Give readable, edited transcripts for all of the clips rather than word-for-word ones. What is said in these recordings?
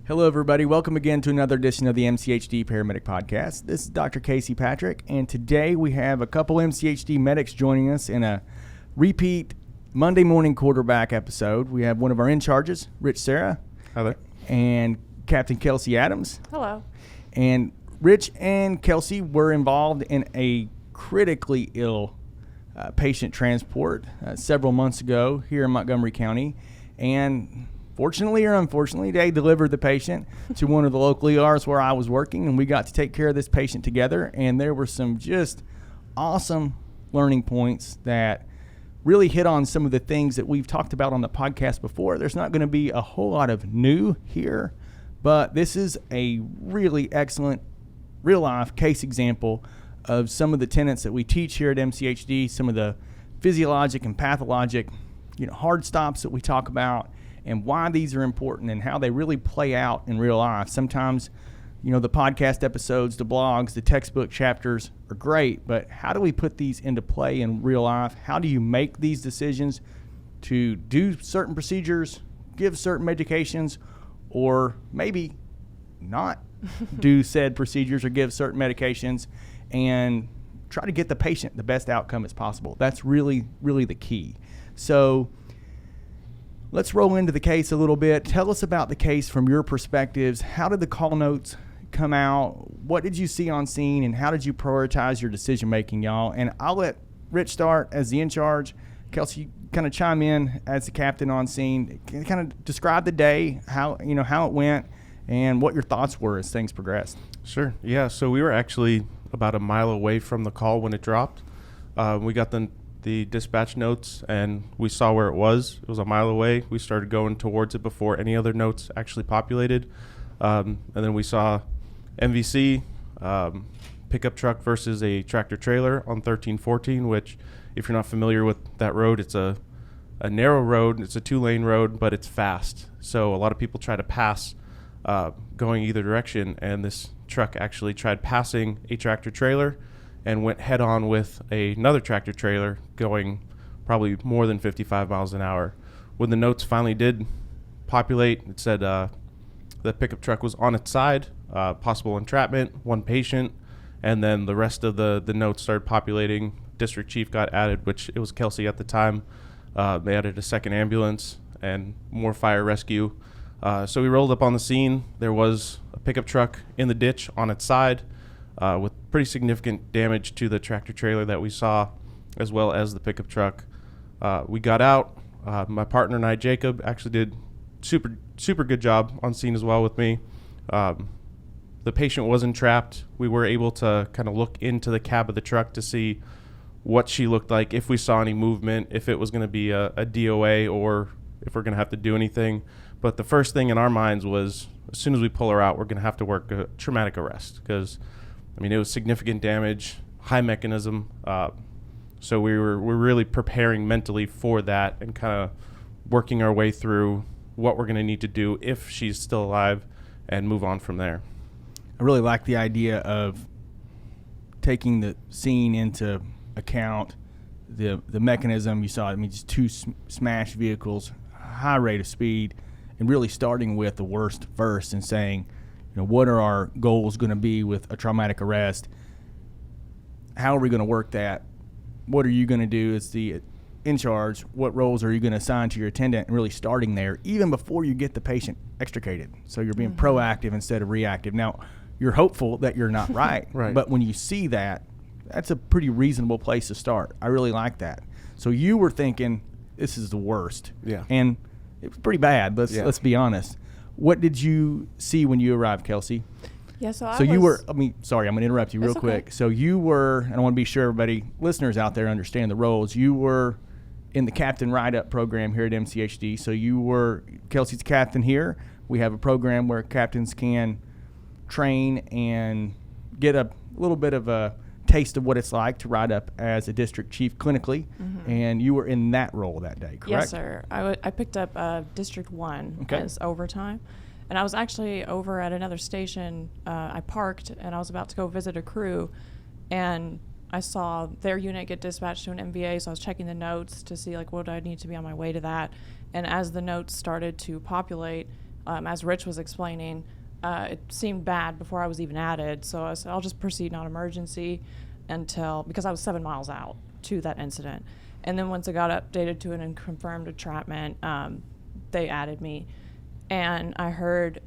Hello, everybody. Welcome again to another edition of the MCHD Paramedic Podcast. This is Dr. Kelcie Patrick, and today we have a couple MCHD medics joining us in a repeat Monday morning quarterback episode. We have one of our in-charges, Serra. Hi there. And Captain Kelcie Adams. Hello. And Rich and Kelcie were involved in a critically ill patient transport several months ago here in Montgomery County, and fortunately or unfortunately, they delivered the patient to one of the local ERs where I was working, and we got to take care of this patient together. And there were some just awesome learning points that really hit on some of the things that we've talked about on the podcast before. There's not going to be a whole lot of new here, but this is a really excellent real-life case example of some of the tenets that we teach here at MCHD, some of the physiologic and pathologic, hard stops that we talk about, and why these are important and how they really play out in real life. Sometimes, the podcast episodes, the blogs, the textbook chapters are great, but how do we put these into play in real life? How do you make these decisions to do certain procedures, give certain medications, or maybe not do said procedures or give certain medications and try to get the patient the best outcome as possible? That's really, really the key. So let's roll into the case a little bit. Tell us about the case from your perspectives. How did the call notes come out? What did you see on scene, and how did you prioritize your decision making, y'all? And I'll let Rich start as the in-charge. Kelcie, kind of chime in as the captain on scene. Kind of describe the day, how it went, and what your thoughts were as things progressed. Sure. Yeah. So we were actually about a mile away from the call when it dropped. We got the dispatch notes, and we saw where it was. It was a mile away. We started going towards it before any other notes actually populated. And then we saw MVC, pickup truck versus a tractor trailer on 1314, which, if you're not familiar with that road, it's a narrow road. It's a 2-lane road, but it's fast. So a lot of people try to pass going either direction, and this truck actually tried passing a tractor trailer and went head on with another tractor trailer going probably more than 55 miles an hour. When the notes finally did populate, it said the pickup truck was on its side, possible entrapment, one patient, and then the rest of the notes started populating. District chief got added, which it was Kelcie at the time. They added a second ambulance and more fire rescue. So we rolled up on the scene. There was a pickup truck in the ditch on its side, with pretty significant damage to the tractor trailer that we saw, as well as the pickup truck. We got out. My partner and I, Jacob, actually did super good job on scene as well with me. The patient was entrapped. We were able to kind of look into the cab of the truck to see what she looked like, if we saw any movement, if it was going to be a DOA, or if we're going to have to do anything. But the first thing in our minds was, as soon as we pull her out, we're going to have to work a traumatic arrest, because it was significant damage, high mechanism. So we're really preparing mentally for that and kind of working our way through what we're going to need to do if she's still alive and move on from there. I really like the idea of taking the scene into account, the mechanism you saw. Just two smashed vehicles, high rate of speed, and really starting with the worst first and saying, what are our goals going to be with a traumatic arrest? How are we going to work that? What are you going to do as the in charge? What roles are you going to assign to your attendant? And really starting there, even before you get the patient extricated. So you're being proactive instead of reactive. Now, you're hopeful that you're not right, Right. But when you see that, that's a pretty reasonable place to start. I really like that. So you were thinking, this is the worst. Yeah. And it was pretty bad. Let's be honest. What did you see when you arrived, Kelcie? Yeah, so you were, sorry, I'm going to interrupt you real quick. Okay. So you were, and I want to be sure everybody, listeners out there understand the roles. You were in the captain ride-up program here at MCHD. So Kelcie's captain here. We have a program where captains can train and get a little bit of a taste of what it's like to ride up as a district chief clinically, and you were in that role that day, correct? Yes, sir. I picked up District 1 as overtime, and I was actually over at another station. I parked, and I was about to go visit a crew, and I saw their unit get dispatched to an MVA, so I was checking the notes to see, what do I need to be on my way to that. And as the notes started to populate, as Rich was explaining, it seemed bad before I was even added. So I said, I'll just proceed non-emergency because I was 7 miles out to that incident. And then once it got updated to an confirmed entrapment, they added me. And I heard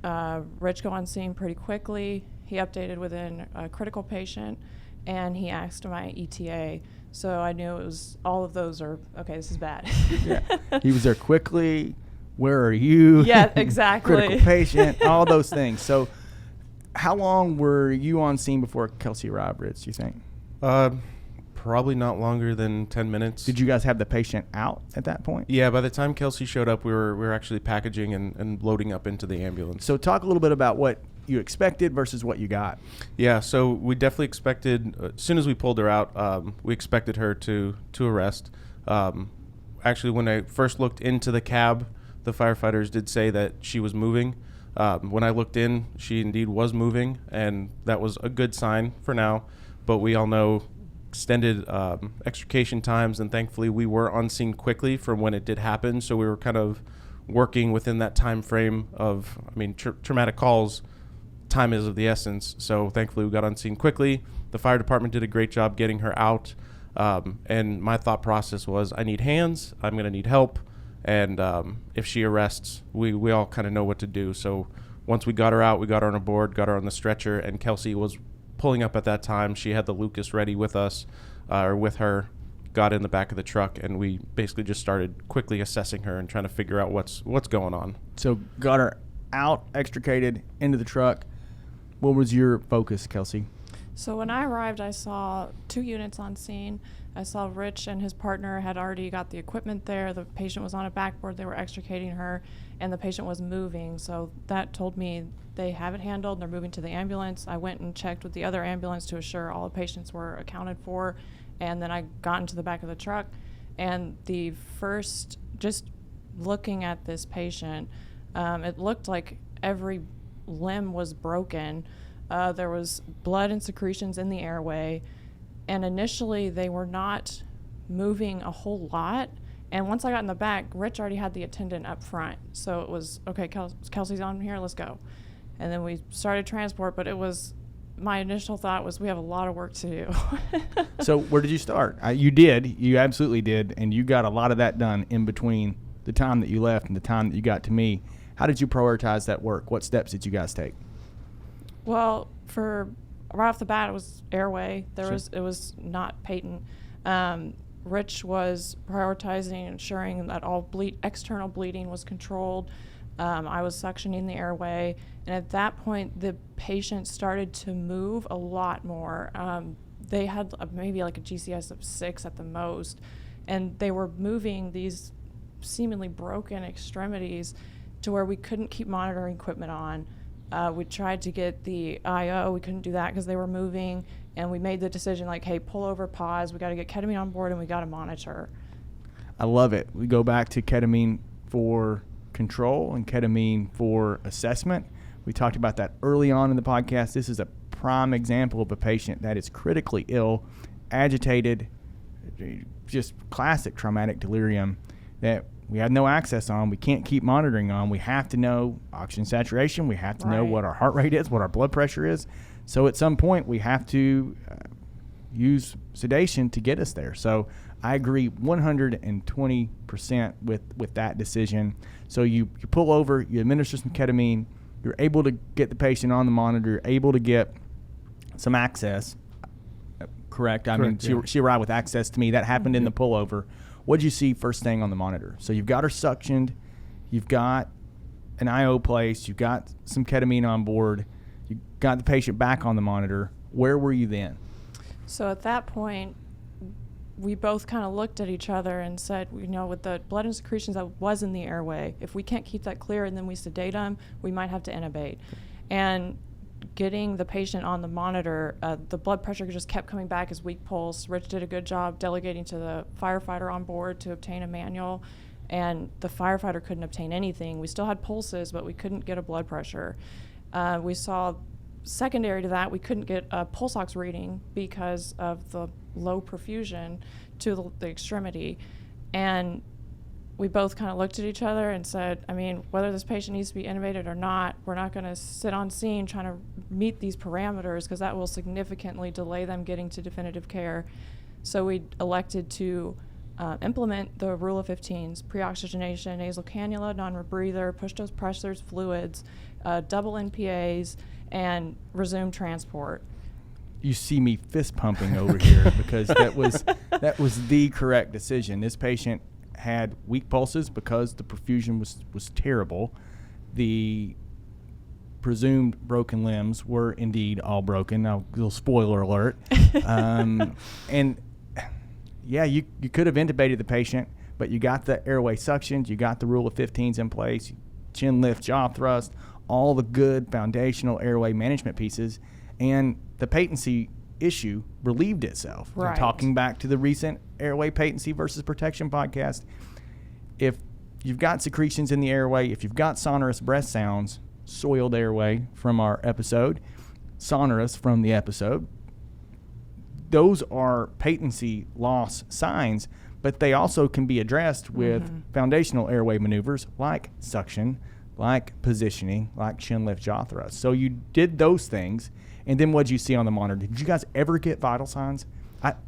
Rich go on scene pretty quickly. He updated within a critical patient, and he asked my ETA. So I knew it was all of those are, okay, this is bad. Yeah. He was there quickly. Where are you? Yeah, exactly. Critical patient, all those things. So how long were you on scene before Kelcie arrived, Rich, do you think? Probably not longer than 10 minutes. Did you guys have the patient out at that point? Yeah, by the time Kelcie showed up, we were actually packaging and loading up into the ambulance. So talk a little bit about what you expected versus what you got. Yeah, so we definitely expected, as soon as we pulled her out, we expected her to arrest. Actually, when I first looked into the cab, the firefighters did say that she was moving. When I looked in, she indeed was moving, and that was a good sign for now. But we all know extended extrication times, and thankfully we were on scene quickly from when it did happen. So we were kind of working within that time frame of, traumatic calls, time is of the essence. So thankfully we got on scene quickly. The fire department did a great job getting her out. And my thought process was, I need hands, I'm going to need help. And if she arrests, we all kind of know what to do. So once we got her out, we got her on a board, got her on the stretcher, and Kelcie was pulling up at that time. She had the Lucas ready with us, or with her, got in the back of the truck, and we basically just started quickly assessing her and trying to figure out what's going on. So got her out, extricated, into the truck. What was your focus, Kelcie? So when I arrived, I saw 2 units on scene. I saw Rich and his partner had already got the equipment there. The patient was on a backboard. They were extricating her, and the patient was moving. So that told me they have it handled. They're moving to the ambulance. I went and checked with the other ambulance to assure all the patients were accounted for, and then I got into the back of the truck. And the first, just looking at this patient, it looked like every limb was broken. There was blood and secretions in the airway. And initially, they were not moving a whole lot. And once I got in the back, Rich already had the attendant up front. So it was, okay, Kelsey's on here, let's go. And then we started transport, but my initial thought was we have a lot of work to do. So where did you start? You absolutely did. And you got a lot of that done in between the time that you left and the time that you got to me. How did you prioritize that work? What steps did you guys take? Well, right off the bat, it was airway. Sure. It was not patent. Rich was prioritizing ensuring that all external bleeding was controlled. I was suctioning the airway, and at that point, the patient started to move a lot more. They had maybe like a GCS of 6 at the most, and they were moving these seemingly broken extremities to where we couldn't keep monitoring equipment on. We tried to get the IO. We couldn't do that because they were moving, and we made the decision like, hey, pull over, pause. We got to get ketamine on board, and we got to monitor. I love it. We go back to ketamine for control and ketamine for assessment. We talked about that early on in the podcast. This is a prime example of a patient that is critically ill, agitated, just classic traumatic delirium that we have no access on. We can't keep monitoring on. We have to know oxygen saturation. We have to know what our heart rate is, what our blood pressure is. So at some point, we have to use sedation to get us there. So I agree 120% with that decision. So you pull over, you administer some ketamine, you're able to get the patient on the monitor, you're able to get some access. Correct? I mean, she arrived with access to me. That happened in the pullover. What did you see first thing on the monitor? So you've got her suctioned, you've got an IO placed, you've got some ketamine on board, you got the patient back on the monitor. Where were you then? So at that point, we both kind of looked at each other and said, with the blood and secretions that was in the airway, if we can't keep that clear and then we sedate them, we might have to intubate. And getting the patient on the monitor, the blood pressure just kept coming back as weak pulse. Rich did a good job delegating to the firefighter on board to obtain a manual, and the firefighter couldn't obtain anything. We still had pulses, but we couldn't get a blood pressure. We saw secondary to that, we couldn't get a pulse ox reading because of the low perfusion to the extremity. And we both kind of looked at each other and said, I mean, whether this patient needs to be intubated or not, we're not going to sit on scene trying to meet these parameters because that will significantly delay them getting to definitive care. So we elected to implement the rule of 15s, pre-oxygenation, nasal cannula, non-rebreather, push-dose pressors, fluids, double NPAs, and resume transport. You see me fist pumping over here because that was the correct decision. This patient had weak pulses because the perfusion was terrible. The presumed broken limbs were indeed all broken. Now, little spoiler alert. And yeah, you could have intubated the patient, but you got the airway suctions, you got the rule of 15s in place, chin lift, jaw thrust, all the good foundational airway management pieces, and the patency issue relieved itself. Right. And talking back to the recent airway patency versus protection podcast, if you've got secretions in the airway, if you've got sonorous breath sounds, soiled airway from our episode, sonorous from the episode, those are patency loss signs, but they also can be addressed with foundational airway maneuvers like suction, like positioning, like chin lift, jaw thrust. So you did those things, and then what did you see on the monitor? Did you guys ever get vital signs?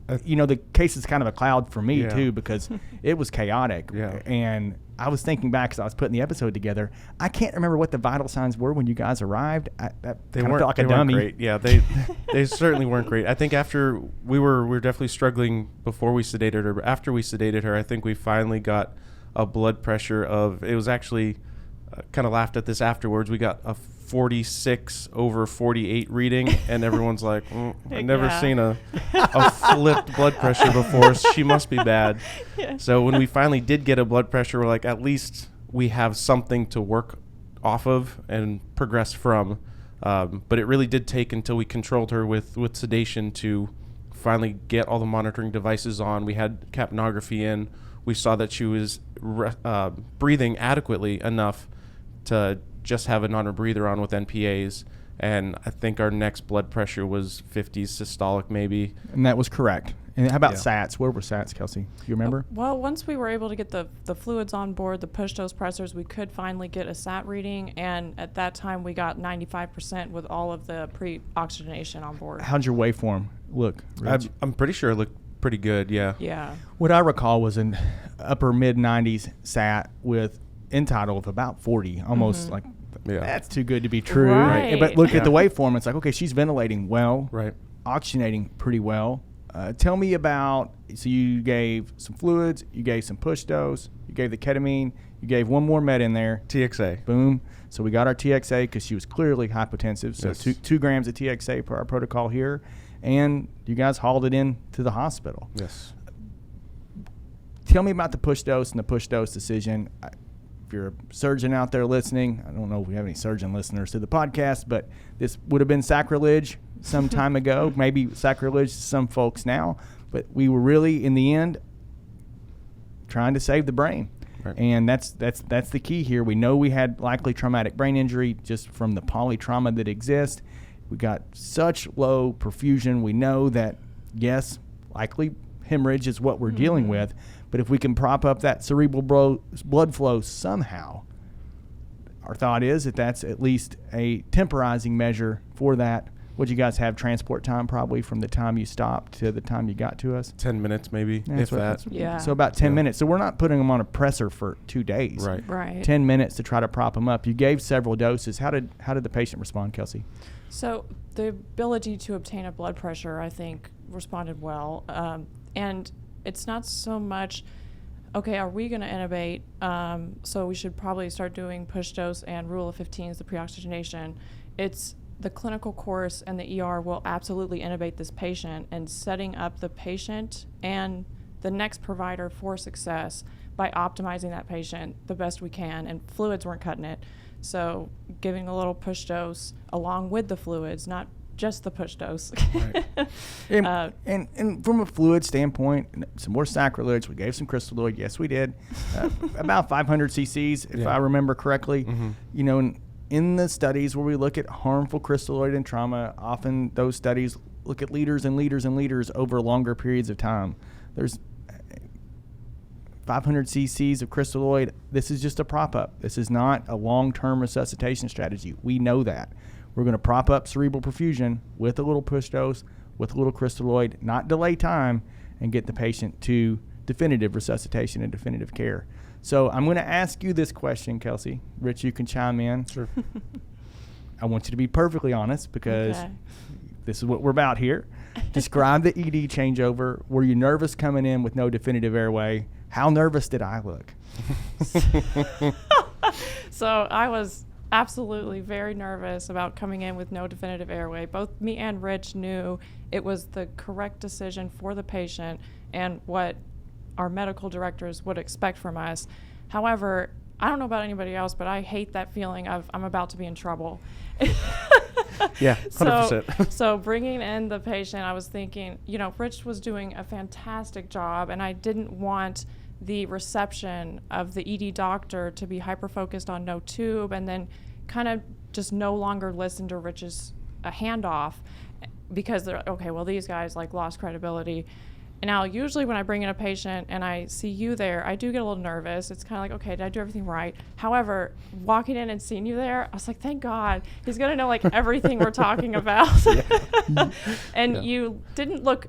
The case is kind of a cloud for me too, because it was chaotic. Yeah. And I was thinking back as I was putting the episode together. I can't remember what the vital signs were when you guys arrived. They felt like they a dummy. weren't great. Yeah, they certainly weren't great. I think after we were definitely struggling before we sedated her, but after we sedated her, I think we finally got a blood pressure of, it was actually kind of laughed at this afterwards. We got a 46/48 reading, and everyone's like, I've never seen a flipped blood pressure before. She must be bad. Yeah. So when we finally did get a blood pressure, we're like, at least we have something to work off of and progress from. But it really did take until we controlled her with sedation to finally get all the monitoring devices on. We had capnography in. We saw that she was breathing adequately enough to just have a non-rebreather on with NPAs, and I think our next blood pressure was 50s systolic maybe. And that was correct. And how about SATs? Where were SATs, Kelcie? Do you remember? Well, once we were able to get the fluids on board, the push-dose pressors, we could finally get a SAT reading, and at that time we got 95% with all of the pre-oxygenation on board. How'd your waveform look, Rich? I'm pretty sure it looked pretty good, yeah. Yeah. What I recall was an upper mid-90s SAT with end-tidal of about 40, almost like, that's too good to be true. Right. But look at the waveform. It's like, okay, she's ventilating well, right, oxygenating pretty well. Tell me about, so you gave some fluids, you gave some push dose, you gave the ketamine, you gave one more med in there. TXA. Boom. So we got our TXA because she was clearly hypotensive. So Yes. 2 grams of TXA per our protocol here. And you guys hauled it in to the hospital. Yes. Tell me about the push dose and the push dose decision. If you're a surgeon out there listening, I don't know if we have any surgeon listeners to the podcast, but this would have been sacrilege some time ago, maybe sacrilege to some folks now, but we were really, in the end, trying to save the brain. Right. And that's the key here. We know we had likely traumatic brain injury just from the polytrauma that exists. We got such low perfusion. We know that, yes, likely hemorrhage is what we're dealing with, but if we can prop up that cerebral blood flow somehow, our thought is that that's at least a temporizing measure for that. Would you guys have transport time probably from the time you stopped to the time you got to us? 10 minutes maybe, if that. Yeah. So about 10 minutes. So we're not putting them on a presser for 2 days. Right. Right. 10 minutes to try to prop them up. You gave several doses. How did the patient respond, Kelcie? So the ability to obtain a blood pressure, I think, responded well. And it's not so much, okay, are we going to intubate? So we should probably start doing push dose and rule of 15s, the pre-oxygenation. It's the clinical course and the ER will absolutely intubate this patient, and setting up the patient and the next provider for success by optimizing that patient the best we can. And fluids weren't cutting it. So giving a little push dose along with the fluids, not just the push dose. Right. And from a fluid standpoint, some more sacrilege. We gave some crystalloid. Yes, we did. About 500 cc's, if I remember correctly. Mm-hmm. You know, in the studies where we look at harmful crystalloid and trauma, often those studies look at liters and liters and liters over longer periods of time. There's 500 cc's of crystalloid. This is just a prop up. This is not a long-term resuscitation strategy. We know that. We're going to prop up cerebral perfusion with a little push dose, with a little crystalloid, not delay time, and get the patient to definitive resuscitation and definitive care. So I'm going to ask you this question, Kelcie. Rich, you can chime in. Sure. I want you to be perfectly honest, because this is what we're about here. Describe the ED changeover. Were you nervous coming in with no definitive airway? How nervous did I look? So I was absolutely very nervous about coming in with no definitive airway. Both me and Rich knew it was the correct decision for the patient and what our medical directors would expect from us. However, I don't know about anybody else, but I hate that feeling of I'm about to be in trouble. Yeah, 100%. So bringing in the patient, I was thinking, Rich was doing a fantastic job, and I didn't want the reception of the ED doctor to be hyper-focused on no tube and then kind of just no longer listen to Rich's handoff, because they're, okay, well, these guys lost credibility. And now usually when I bring in a patient and I see you there, I do get a little nervous. It's kind of okay, did I do everything right? However, walking in and seeing you there, I was like, thank God, he's going to know everything we're talking about. And you didn't look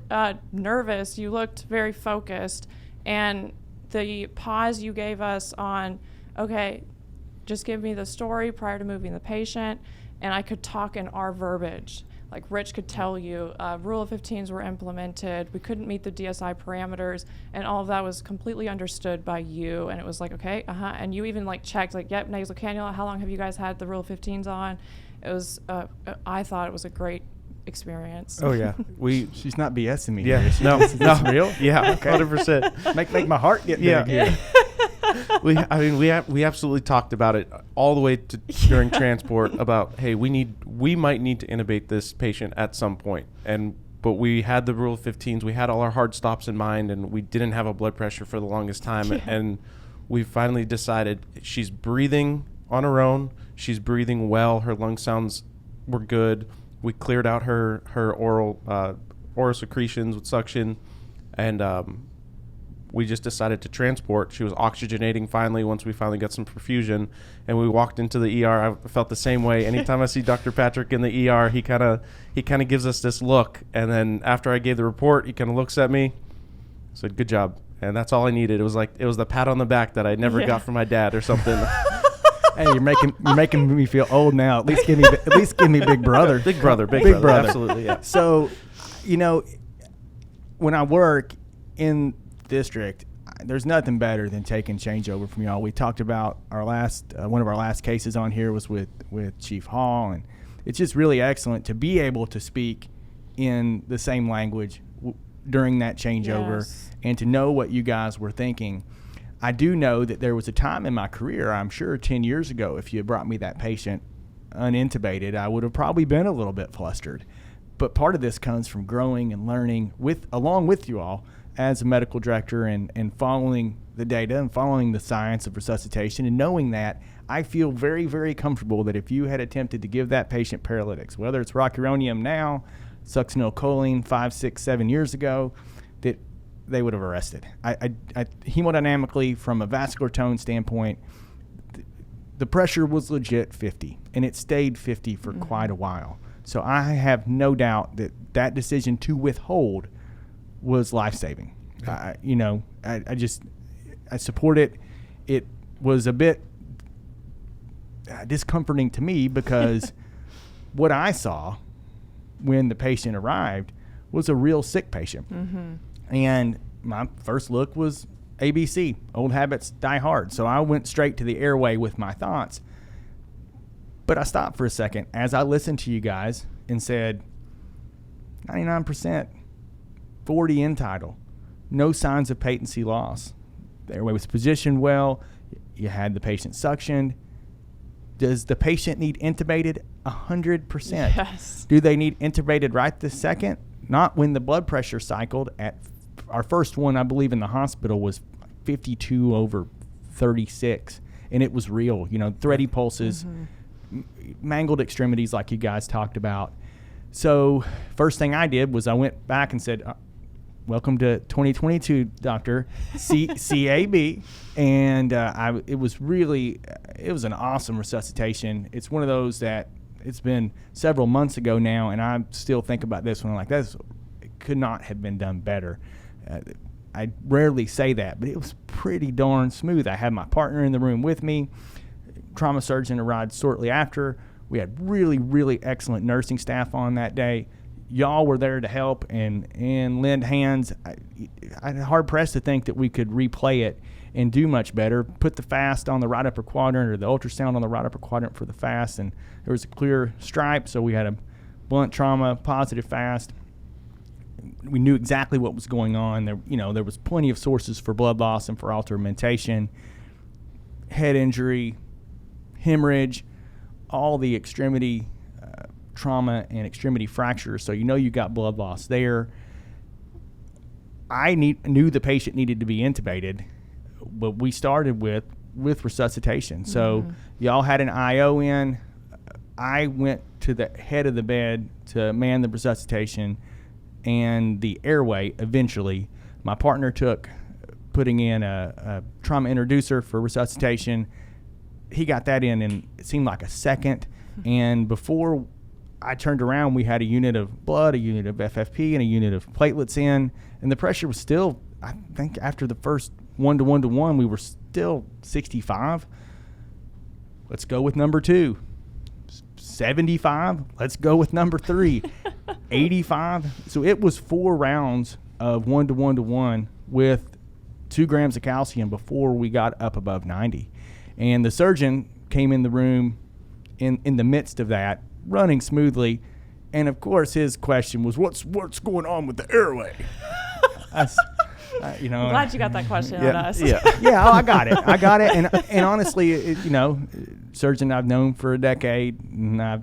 nervous. You looked very focused. And the pause you gave us on, okay, just give me the story prior to moving the patient, and I could talk in our verbiage. Rich could tell you, rule of 15s were implemented, we couldn't meet the DSI parameters, and all of that was completely understood by you. And it was okay, and you even checked, yep, nasal cannula, how long have you guys had the rule of 15s on? It was, I thought it was a great experience. Oh yeah, she's not BSing me. Yeah, here. no, This is real. Yeah, Okay. 100%. Make my heart get big here. We absolutely talked about it all the way to during transport about, hey, we might need to intubate this patient at some point, but we had the rule of 15s, we had all our hard stops in mind, and we didn't have a blood pressure for the longest time, and we finally decided she's breathing on her own, she's breathing well, her lung sounds were good. We cleared out her oral secretions with suction, and we just decided to transport. She was oxygenating finally once we finally got some perfusion, and we walked into the ER. I felt the same way. Anytime I see Dr. Patrick in the ER, he kind of gives us this look, and then after I gave the report, he kind of looks at me, said, "Good job," and that's all I needed. It was the pat on the back that I never got from my dad or something. Hey, you're making me feel old now. At least give me big brother. Big brother. Absolutely, yeah. So, when I work in district, there's nothing better than taking changeover from y'all. We talked about our last one of our last cases on here was with Chief Hall, and it's just really excellent to be able to speak in the same language during that changeover, and to know what you guys were thinking. I do know that there was a time in my career, I'm sure 10 years ago, if you had brought me that patient unintubated, I would have probably been a little bit flustered. But part of this comes from growing and learning along with you all as a medical director, and following the data and following the science of resuscitation, and knowing that I feel very, very comfortable that if you had attempted to give that patient paralytics, whether it's rocuronium now, succinylcholine 5, 6, 7 years ago, that they would have arrested. I hemodynamically, from a vascular tone standpoint, the pressure was legit 50, and it stayed 50 for quite a while. So I have no doubt that decision to withhold was life-saving. I support it. It was a bit discomforting to me, because what I saw when the patient arrived was a real sick patient. And my first look was ABC, old habits die hard. So I went straight to the airway with my thoughts. But I stopped for a second as I listened to you guys and said, 99%, 40 end tidal, no signs of patency loss. The airway was positioned well. You had the patient suctioned. Does the patient need intubated? 100%. Yes. Do they need intubated right this second? Not when the blood pressure cycled at our first one, I believe, in the hospital was 52/36, and it was real. Thready pulses, mangled extremities like you guys talked about. So first thing I did was I went back and said, welcome to 2022, Doctor, CAB. And it was an awesome resuscitation. It's one of those that it's been several months ago now, and I still think about this one. I'm like, it could not have been done better. I rarely say that, but it was pretty darn smooth. I had my partner in the room with me. Trauma surgeon arrived shortly after. We had really, really excellent nursing staff on that day. Y'all were there to help and lend hands. I'm hard pressed to think that we could replay it and do much better. Put the FAST on the right upper quadrant, or the ultrasound on the right upper quadrant for the FAST, and there was a clear stripe, so we had a blunt trauma, positive FAST. We knew exactly what was going on. There was plenty of sources for blood loss and for altermentation, head injury, hemorrhage, all the extremity trauma and extremity fractures. So you got blood loss there. I knew the patient needed to be intubated, but we started with resuscitation. So y'all had an IO in. I went to the head of the bed to man the resuscitation and the airway eventually. My partner took putting in a trauma introducer for resuscitation. He got that in it seemed like a second. And before I turned around, we had a unit of blood, a unit of FFP, and a unit of platelets in. And the pressure was still, I think after the first 1-to-1-to-1, we were still 65. Let's go with number 2. 75. Let's go with number 3. 85. So it was 4 rounds of 1-to-1-to-1 with 2 grams of calcium before we got up above 90. And the surgeon came in the room in the midst of that, running smoothly. And of course, his question was, "What's going on with the airway?" I'm glad you got that question on us. Yeah. I got it. And honestly, surgeon I've known for a decade, and I've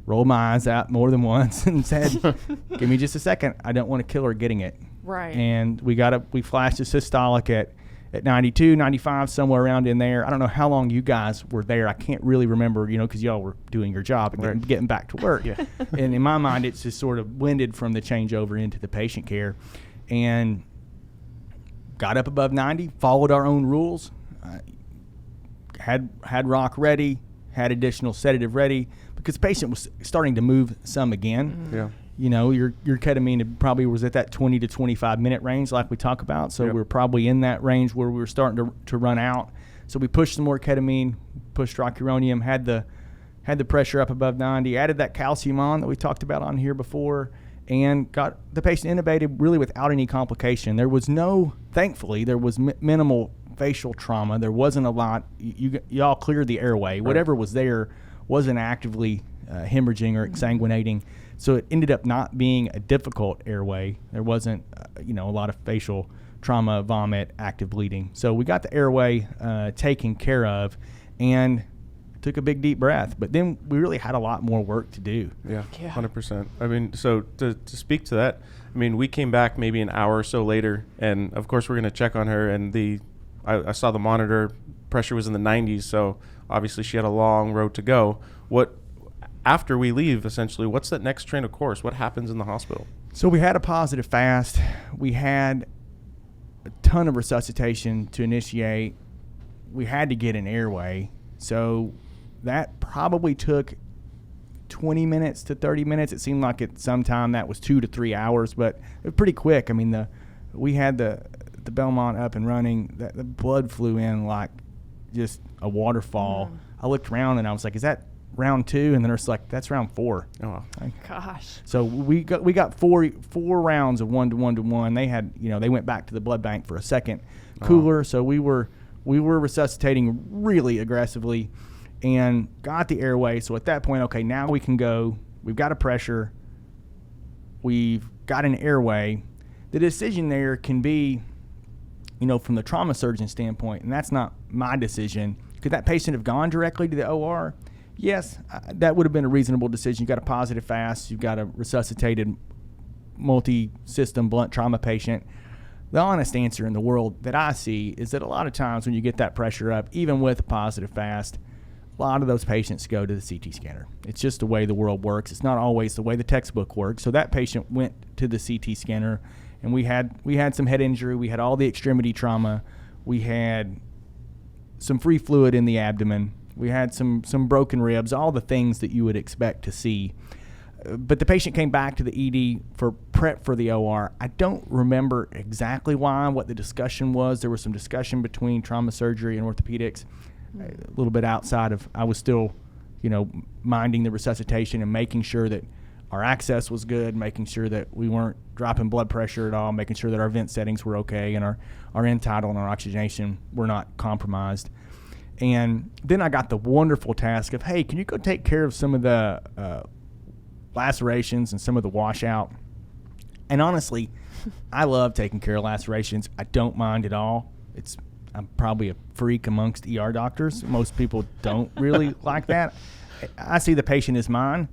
rolled my eyes out more than once and said, "Give me just a second. I don't want to kill her getting it." Right. And we flashed a systolic at 92, 95, somewhere around in there. I don't know how long you guys were there. I can't really remember, because y'all were doing your job and getting back to work. Yeah. And in my mind, it's just sort of blended from the changeover into the patient care. And got up above 90, followed our own rules, had rock ready, had additional sedative ready, because the patient was starting to move some again. Mm-hmm. Yeah. Your ketamine probably was at that 20 to 25 minute range like we talk about. So we're probably in that range where we were starting to run out. So we pushed some more ketamine, pushed rocuronium, had the pressure up above 90, added that calcium on that we talked about on here before, and got the patient intubated really without any complication. There was thankfully, there was minimal facial trauma. There wasn't a lot. Y'all cleared the airway. Right. Whatever was there wasn't actively hemorrhaging or exsanguinating. So it ended up not being a difficult airway. There wasn't, a lot of facial trauma, vomit, active bleeding. So we got the airway taken care of and took a big deep breath. But then we really had a lot more work to do. Yeah. 100%. I mean, so to speak to that, we came back maybe an hour or so later, and of course we're going to check on her, and I saw the monitor, pressure was in the 90s, so obviously she had a long road to go. After we leave, essentially, what's that next train of course? What happens in the hospital? So we had a positive FAST. We had a ton of resuscitation to initiate. We had to get an airway. So that probably took 20 minutes to 30 minutes. It seemed like at some time that was 2 to 3 hours, but it was pretty quick. We had the Belmont up and running. The blood flew in like just a waterfall. I looked around and I was like, "Is that round 2?" And then it's like, "That's round 4." Oh, gosh. So we got four rounds of 1-to-1-to-1. They had, they went back to the blood bank for a second cooler. So we were resuscitating really aggressively and got the airway. So at that point, okay, now we can go. We've got a pressure. We've got an airway. The decision there can be, from the trauma surgeon standpoint, and that's not my decision. Could that patient have gone directly to the OR? Yes, that would have been a reasonable decision. You've got a positive FAST. You've got a resuscitated multi-system blunt trauma patient. The honest answer in the world that I see is that a lot of times when you get that pressure up, even with a positive FAST, a lot of those patients go to the CT scanner. It's just the way the world works. It's not always the way the textbook works. So that patient went to the CT scanner, And we had some head injury. We had all the extremity trauma. We had some free fluid in the abdomen. We had some broken ribs, all the things that you would expect to see. But the patient came back to the ED for prep for the OR. I don't remember exactly why, what the discussion was. There was some discussion between trauma surgery and orthopedics, a little bit outside of, I was still, minding the resuscitation and making sure that our access was good, making sure that we weren't dropping blood pressure at all, making sure that our vent settings were okay and our end tidal and our oxygenation were not compromised. And then I got the wonderful task of, hey, can you go take care of some of the lacerations and some of the washout? And honestly, I love taking care of lacerations. I don't mind at all. I'm probably a freak amongst ER doctors. Most people don't really like that. I see the patient as mine.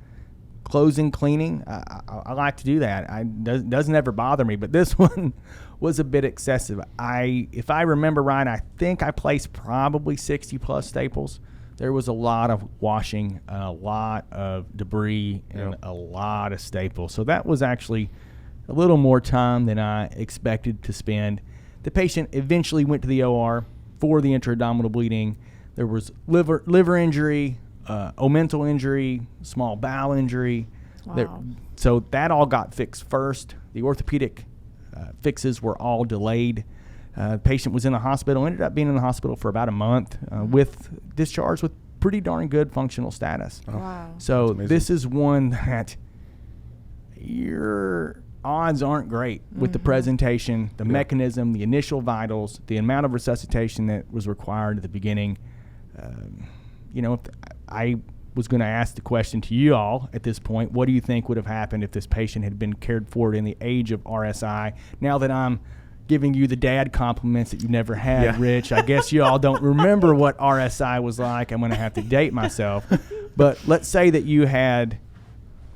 Closing, cleaning, I like to do that. Doesn't ever bother me, but this one was a bit excessive. If I remember right, I think I placed probably 60 plus staples. There was a lot of washing, a lot of debris, and a lot of staples. So that was actually a little more time than I expected to spend. The patient eventually went to the OR for the intra-abdominal bleeding. There was liver injury, omental injury, small bowel injury. Wow. So that all got fixed first. The orthopedic fixes were all delayed. The patient was in the hospital, ended up being in the hospital for about a month with discharge with pretty darn good functional status. Wow. So this is one that your odds aren't great with the presentation, the mechanism, the initial vitals, the amount of resuscitation that was required at the beginning. If I was going to ask the question to you all at this point, what do you think would have happened if this patient had been cared for in the age of RSI? Now that I'm giving you the dad compliments that you never had, Rich, I guess you all don't remember what RSI was like. I'm going to have to date myself. But let's say that you had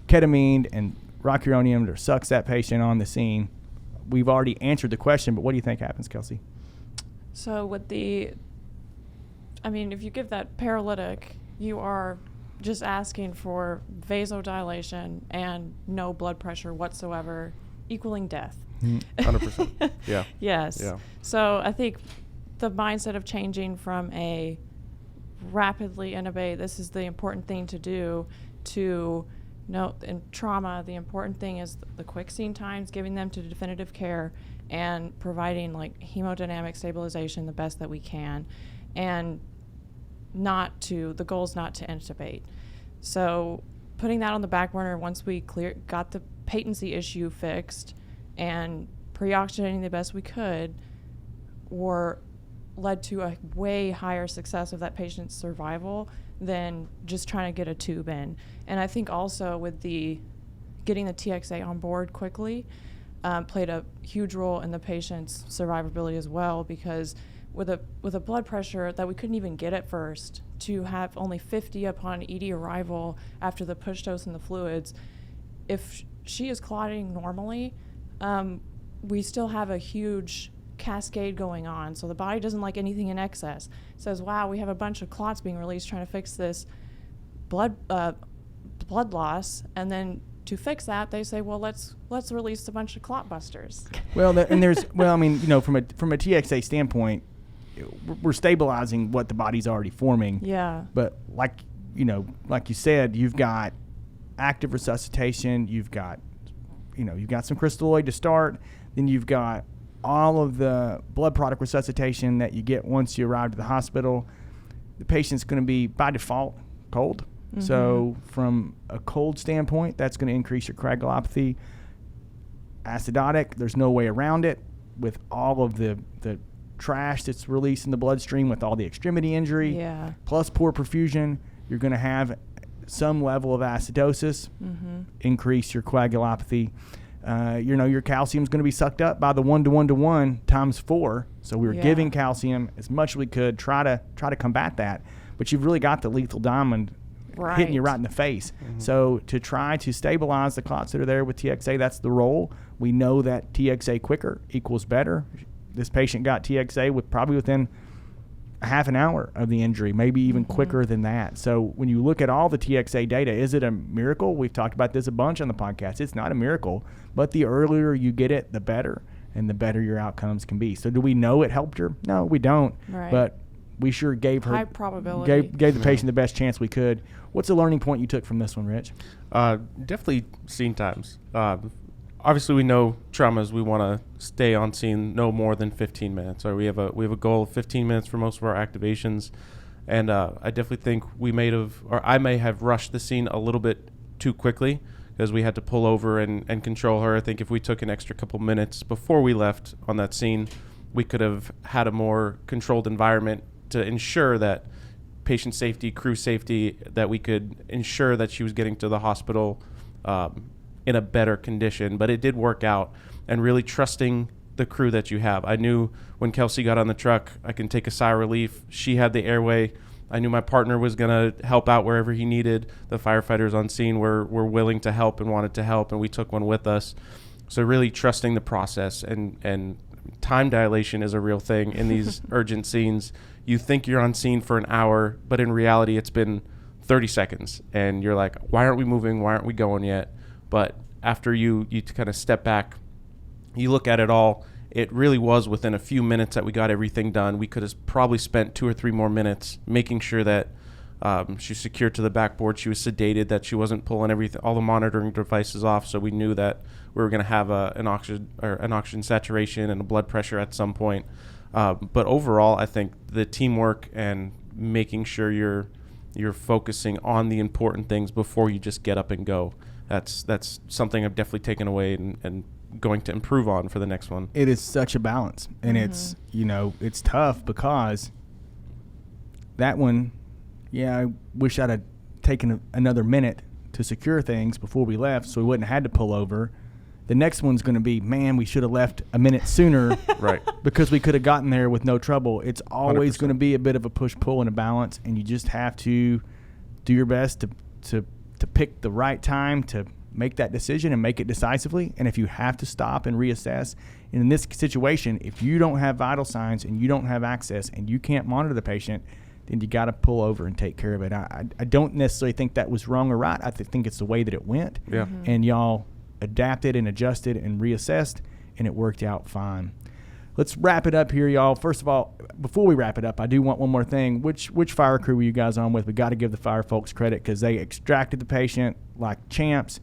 ketamine and rocuronium or sucks that patient on the scene. We've already answered the question, but what do you think happens, Kelcie? So if you give that paralytic, you are just asking for vasodilation and no blood pressure whatsoever, equaling death. 100%. Yeah. Yes. Yeah. So I think the mindset of changing from a rapidly intubate, this is the important thing to do, to in trauma, the important thing is the quick scene times, giving them to definitive care and providing hemodynamic stabilization the best that we can, and the goal is not to intubate. So putting that on the back burner once we got the patency issue fixed and pre-oxygenating the best we could led to a way higher success of that patient's survival than just trying to get a tube in. And I think also with getting the TXA on board quickly played a huge role in the patient's survivability as well, because with a blood pressure that we couldn't even get at first, to have only 50 upon ED arrival after the push dose and the fluids, if she is clotting normally, we still have a huge cascade going on. So the body doesn't like anything in excess. It says, wow, we have a bunch of clots being released trying to fix this blood loss. And then to fix that, they say, well, let's release a bunch of clot busters. Well, from a TXA standpoint, we're stabilizing what the body's already forming. Yeah. But like you said, you've got active resuscitation, you've got some crystalloid to start, then you've got all of the blood product resuscitation that you get once you arrive to the hospital. The patient's going to be, by default, cold. Mm-hmm. So from a cold standpoint, that's going to increase your coagulopathy. Acidotic, there's no way around it. With all of the trash that's released in the bloodstream, with all the extremity injury, plus poor perfusion, you're going to have some level of acidosis, increase your coagulopathy. Your calcium's going to be sucked up by the 1:1:1 times 4. So we were giving calcium as much as we could, try to combat that. But you've really got the lethal diamond hitting you right in the face. Mm-hmm. So to try to stabilize the clots that are there with TXA, that's the role. We know that TXA quicker equals better. This patient got TXA probably within a half an hour of the injury, maybe even quicker than that. So when you look at all the TXA data, is it a miracle? We've talked about this a bunch on the podcast. It's not a miracle, but the earlier you get it, the better, and the better your outcomes can be. So do we know it helped her? No, we don't. Right. But we sure gave her high probability. Gave the patient the best chance we could. What's the learning point you took from this one, Rich? Definitely scene times. Obviously, we know traumas. We want to stay on scene no more than 15 minutes. Or we have a goal of 15 minutes for most of our activations, and I definitely think I may have rushed the scene a little bit too quickly because we had to pull over and control her. I think if we took an extra couple minutes before we left on that scene, we could have had a more controlled environment to ensure that patient safety, crew safety, that we could ensure that she was getting to the hospital in a better condition. But it did work out, and really trusting the crew that you have. I knew when Kelcie got on the truck, I can take a sigh of relief. She had the airway. I knew my partner was going to help out wherever he needed. The firefighters on scene were willing to help and wanted to help, and we took one with us. So really trusting the process, and time dilation is a real thing in these urgent scenes. You think you're on scene for an hour, but in reality it's been 30 seconds, and you're like, why aren't we moving? Why aren't we going yet? But after you kind of step back, you look at it all, it really was within a few minutes that we got everything done. We could have probably spent 2 or 3 more minutes making sure that she's secured to the backboard, she was sedated, that she wasn't pulling all the monitoring devices off, so we knew that we were going to have an oxygen saturation and a blood pressure at some point. But overall, I think the teamwork and making sure you're focusing on the important things before you just get up and go. That's something I've definitely taken away and going to improve on for the next one. It is such a balance, and it's tough because that one, I wish I'd have taken another minute to secure things before we left so we wouldn't have had to pull over. The next one's going to be, man, we should have left a minute sooner right? Because we could have gotten there with no trouble. It's always 100%. going to be a bit of a push-pull and a balance, and you just have to do your best to pick the right time to make that decision and make it decisively. And if you have to stop and reassess, and in this situation, if you don't have vital signs and you don't have access and you can't monitor the patient, then you got to pull over and take care of it. I don't necessarily think that was wrong or right. I think it's the way that it went. Yeah. And y'all adapted and adjusted and reassessed, and it worked out fine. Let's wrap it up here, y'all. First of all, before we wrap it up, I do want one more thing. Which fire crew were you guys on with? We got to give the fire folks credit because they extracted the patient like champs,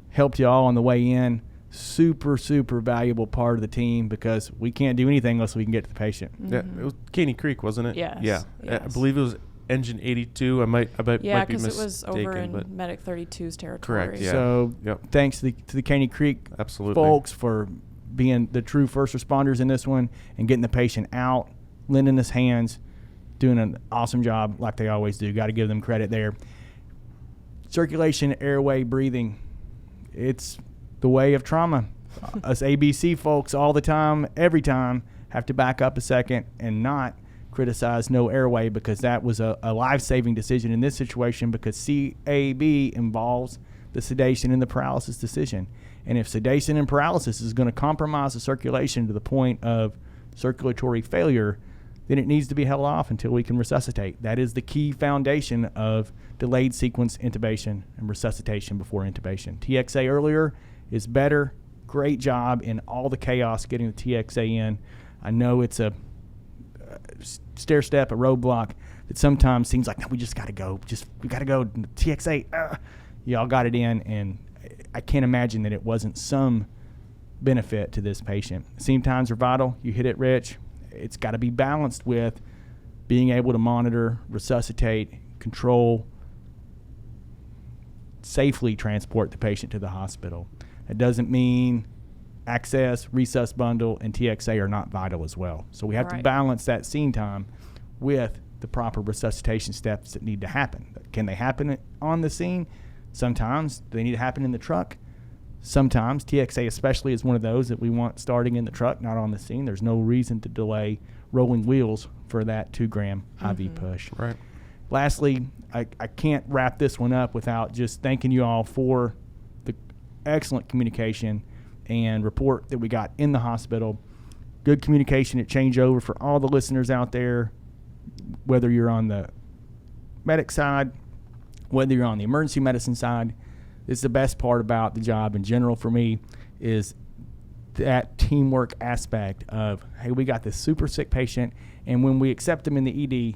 helped y'all on the way in. Super, super valuable part of the team because we can't do anything unless we can get to the patient. Yeah, it was Caney Creek, wasn't it? Yes. Yeah. Yes. I believe it was engine 82. I might be because mistaken. it was over in Medic 32's territory. Correct, yeah. So thanks to the Caney Creek folks for being the true first responders in this one and getting the patient out, lending us hands, doing an awesome job like they always do. Got to give them credit there. Circulation, airway, breathing. It's the way of trauma. Us ABC folks all the time, every time, have to back up a second and not criticize no airway because that was a life-saving decision in this situation because CAB involves the sedation and the paralysis decision. And if sedation and paralysis is going to compromise the circulation to the point of circulatory failure, then it needs to be held off until we can resuscitate. That is the key foundation of delayed sequence intubation and resuscitation before intubation. TXA earlier is better. Great job in all the chaos getting the TXA in. I know it's a stair step, a roadblock that sometimes seems like, no, we just got to go. We got to go. TXA, y'all got it in, and I can't imagine that it wasn't some benefit to this patient. Seam times are vital. You hit it, Rich. It's got to be balanced with being able to monitor, resuscitate, control, safely transport the patient to the hospital. That doesn't mean access, resus bundle, and TXA are not vital as well. So we have to balance that scene time with the proper resuscitation steps that need to happen. Can they happen on the scene? Sometimes they need to happen in the truck. Sometimes TXA especially is one of those that we want starting in the truck, not on the scene. There's no reason to delay rolling wheels for that 2-gram IV push. Right. Lastly, I can't wrap this one up without just thanking you all for the excellent communication and report that we got in the hospital. Good communication at changeover for all the listeners out there. whether you're on the medic side, whether you're on the emergency medicine side. It's the best part about the job in general for me is that teamwork aspect of, hey, we got this super sick patient, and when we accept them in the ED,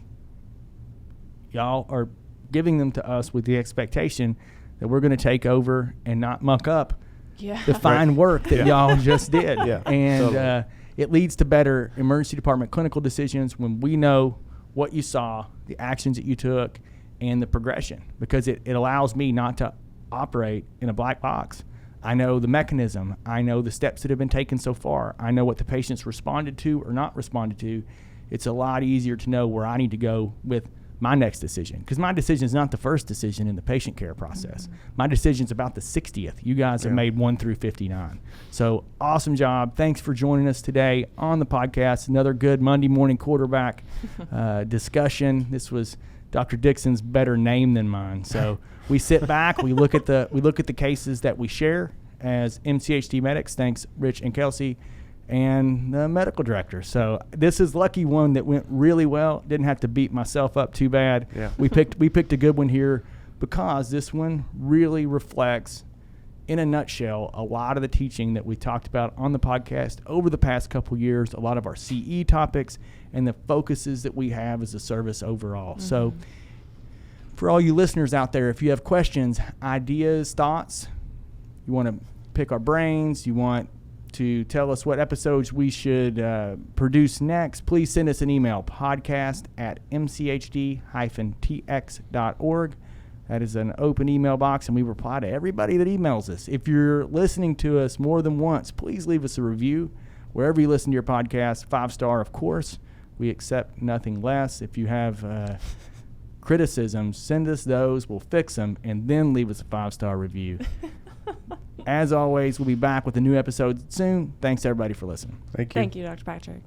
y'all are giving them to us with the expectation that we're going to take over and not muck up the fine work that y'all just did. And totally. It leads to better emergency department clinical decisions when we know what you saw, the actions that you took, and the progression, because it allows me not to operate in a black box. I know the mechanism. I know the steps that have been taken so far. I know what the patient's responded to or not responded to. It's a lot easier to know where I need to go with my next decision, because my decision is not the first decision in the patient care process. Mm-hmm. My decision is about the 60th. You guys have made 1 through 59. So awesome job. Thanks for joining us today on the podcast. Another good Monday morning quarterback discussion. This was Dr. Dixon's better name than mine. So we sit back, we look at the cases that we share as MCHD medics. Thanks, Rich and Kelcie, and the medical director. So this is lucky one that went really well. Didn't have to beat myself up too bad. Yeah. We picked a good one here because this one really reflects, in a nutshell, a lot of the teaching that we talked about on the podcast over the past couple years, a lot of our CE topics, and the focuses that we have as a service overall. Mm-hmm. So for all you listeners out there, if you have questions, ideas, thoughts, you want to pick our brains, you want to tell us what episodes we should produce next, please send us an email, podcast@mchd-tx.org. That is an open email box, and we reply to everybody that emails us. If you're listening to us more than once, please leave us a review. Wherever you listen to your podcast, 5-star, of course. We accept nothing less. If you have criticisms, send us those. We'll fix them, and then leave us a 5-star review. As always, we'll be back with a new episode soon. Thanks, everybody, for listening. Thank you. Thank you, Dr. Patrick.